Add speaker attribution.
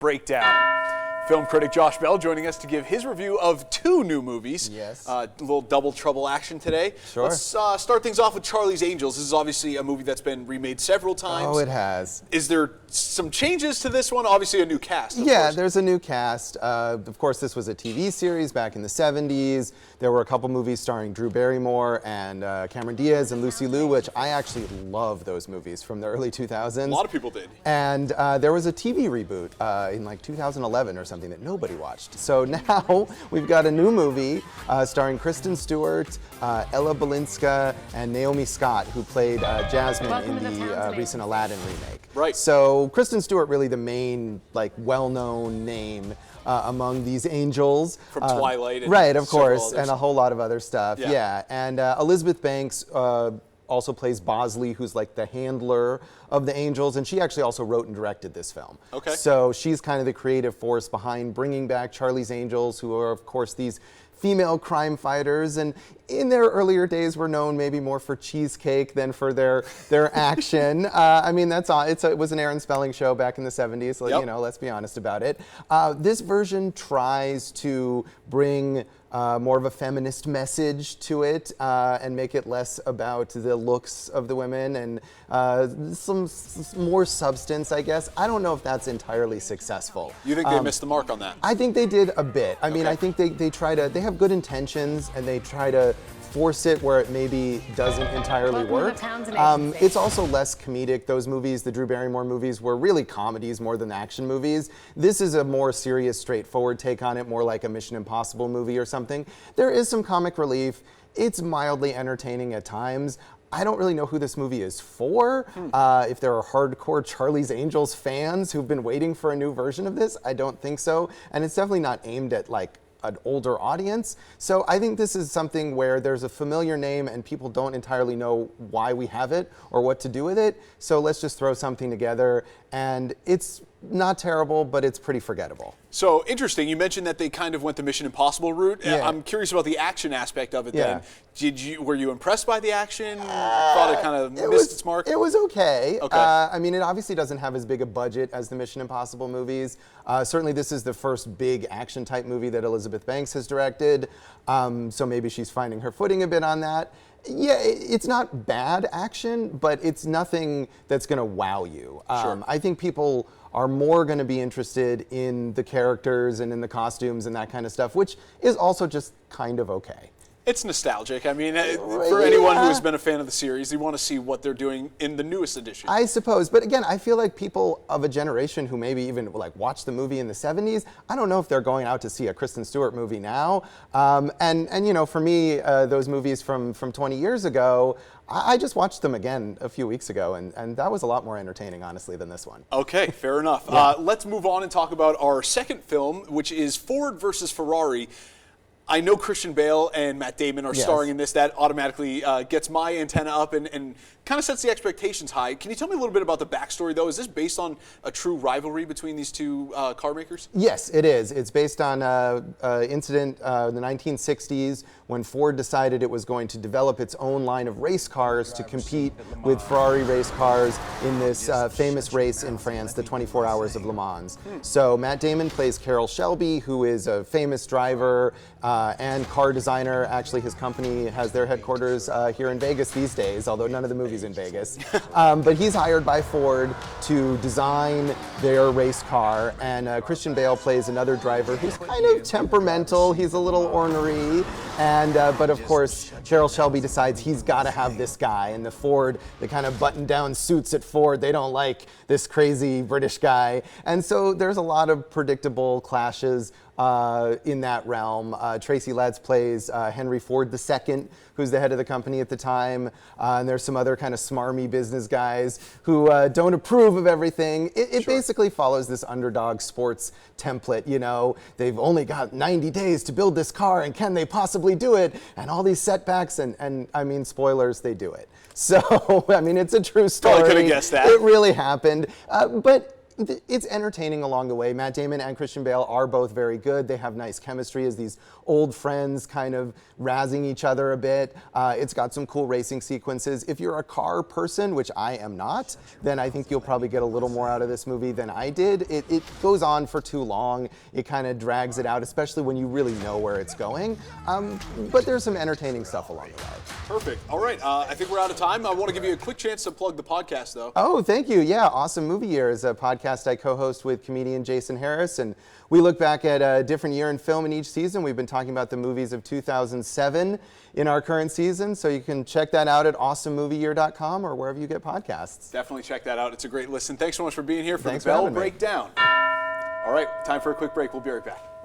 Speaker 1: Breakdown. Film critic Josh Bell joining us to give his review of two new movies.
Speaker 2: Yes.
Speaker 1: A little double trouble action today.
Speaker 2: Sure.
Speaker 1: Let's start things off with Charlie's Angels. This is obviously a movie that's been remade several times.
Speaker 2: Oh, it has.
Speaker 1: Is there some changes to this one? Obviously a new cast, of
Speaker 2: Yeah,
Speaker 1: course.
Speaker 2: there's a new cast. Of course, this was a TV series back in the 70s. There were a couple movies starring Drew Barrymore and Cameron Diaz and Lucy Liu, which I actually love those movies from the early 2000s.
Speaker 1: A lot of people did.
Speaker 2: And there was a TV reboot in like 2011 or something that nobody watched. So now we've got a new movie starring Kristen Stewart, Ella Balinska, and Naomi Scott, who played Jasmine in the recent Aladdin remake.
Speaker 1: Right.
Speaker 2: So Kristen Stewart, really the main, like, well-known name among these angels.
Speaker 1: From Twilight. And
Speaker 2: right, of course,
Speaker 1: others.
Speaker 2: and a whole lot of other stuff.
Speaker 1: Yeah.
Speaker 2: Yeah. And Elizabeth Banks also plays Bosley, who's like the handler of the angels, and she actually also wrote and directed this film.
Speaker 1: Okay.
Speaker 2: So she's kind of the creative force behind bringing back Charlie's Angels, who are, of course, these female crime fighters, and in their earlier days were known maybe more for cheesecake than for their action. I mean, it was an Aaron Spelling show back in the 70s, so,
Speaker 1: Yep.
Speaker 2: you know, let's be honest about it. This version tries to bring more of a feminist message to it and make it less about the looks of the women and some more substance, I guess. I don't know if that's entirely successful.
Speaker 1: You think they missed the mark on that?
Speaker 2: I think they did a bit. I mean,
Speaker 1: Okay.
Speaker 2: I think they have good intentions and they try to force it where it maybe doesn't entirely work. It's also less comedic. Those movies, the Drew Barrymore movies, were really comedies more than action movies. This is a more serious, straightforward take on it, more like a Mission Impossible movie or something. There is some comic relief. It's mildly entertaining at times. I don't really know who this movie is for. If there are hardcore Charlie's Angels fans who've been waiting for a new version of this, I don't think so. And it's definitely not aimed at like an older audience. So I think this is something where there's a familiar name and people don't entirely know why we have it or what to do with it. So let's just throw something together, and it's not terrible, but it's pretty forgettable.
Speaker 1: So interesting. You mentioned that they kind of went the Mission Impossible route.
Speaker 2: Yeah.
Speaker 1: I'm curious about the action aspect of it.
Speaker 2: Yeah.
Speaker 1: Then, were you impressed by the action? Thought it kind of missed its mark?
Speaker 2: It was okay.
Speaker 1: Okay.
Speaker 2: I mean, it obviously doesn't have as big a budget as the Mission Impossible movies. Certainly, this is the first big action type movie that Elizabeth Banks has directed. So maybe she's finding her footing a bit on that. Yeah, it's not bad action, but it's nothing that's going to wow you.
Speaker 1: Sure.
Speaker 2: I think people are more going to be interested in the characters and in the costumes and that kind of stuff, which is also just kind of okay.
Speaker 1: It's nostalgic. I mean, for anyone who has been a fan of the series, you want to see what they're doing in the newest edition.
Speaker 2: I suppose, but again, I feel like people of a generation who maybe even like watched the movie in the 70s, I don't know if they're going out to see a Kristen Stewart movie now. And you know, for me, those movies from 20 years ago, I just watched them again a few weeks ago, and that was a lot more entertaining, honestly, than this one.
Speaker 1: Okay, fair enough.
Speaker 2: Yeah.
Speaker 1: Let's move on and talk about our second film, which is Ford versus Ferrari. I know Christian Bale and Matt Damon are
Speaker 2: Yes.
Speaker 1: starring in this. That automatically gets my antenna up and kind of sets the expectations high. Can you tell me a little bit about the backstory, though? Is this based on a true rivalry between these two car makers?
Speaker 2: Yes, it is. It's based on an incident in the 1960s when Ford decided it was going to develop its own line of race cars to compete with Ferrari race cars in this famous race in France, the 24 Hours of Le Mans. So Matt Damon plays Carroll Shelby, who is a famous driver and car designer. Actually, his company has their headquarters here in Vegas these days, although none of the movies in Vegas. But he's hired by Ford to design their race car, and Christian Bale plays another driver who's kind of temperamental. He's a little ornery, and but of course, Carroll Shelby decides he's got to have this guy, and the kind of button-down suits at Ford, they don't like this crazy British guy, and so there's a lot of predictable clashes in that realm. Tracy Letts plays Henry Ford II, who's the head of the company at the time. And there's some other kind of smarmy business guys who don't approve of everything. It
Speaker 1: Sure.
Speaker 2: basically follows this underdog sports template. You know, they've only got 90 days to build this car, and can they possibly do it? And all these setbacks, and I mean, spoilers, they do it. So, I mean, it's a true story.
Speaker 1: Probably could have guessed that.
Speaker 2: It really happened. But it's entertaining along the way. Matt Damon and Christian Bale are both very good. They have nice chemistry as these old friends kind of razzing each other a bit. It's got some cool racing sequences. If you're a car person, which I am not, then I think you'll probably get a little more out of this movie than I did. It goes on for too long. It kind of drags it out, especially when you really know where it's going. But there's some entertaining stuff along the way.
Speaker 1: Perfect. All right, I think we're out of time. I want to give you a quick chance to plug the podcast, though.
Speaker 2: Oh, thank you. Yeah, Awesome Movie Year is a podcast I co-host with comedian Jason Harris, and we look back at a different year in film in each season. We've been talking about the movies of 2007 in our current season, so you can check that out at awesomemovieyear.com or wherever you get podcasts.
Speaker 1: Definitely check that out. It's a great listen. Thanks so much for being here for
Speaker 2: Thanks
Speaker 1: the
Speaker 2: for
Speaker 1: Bell
Speaker 2: having me.
Speaker 1: Breakdown. All right, time for a quick break. We'll be right back.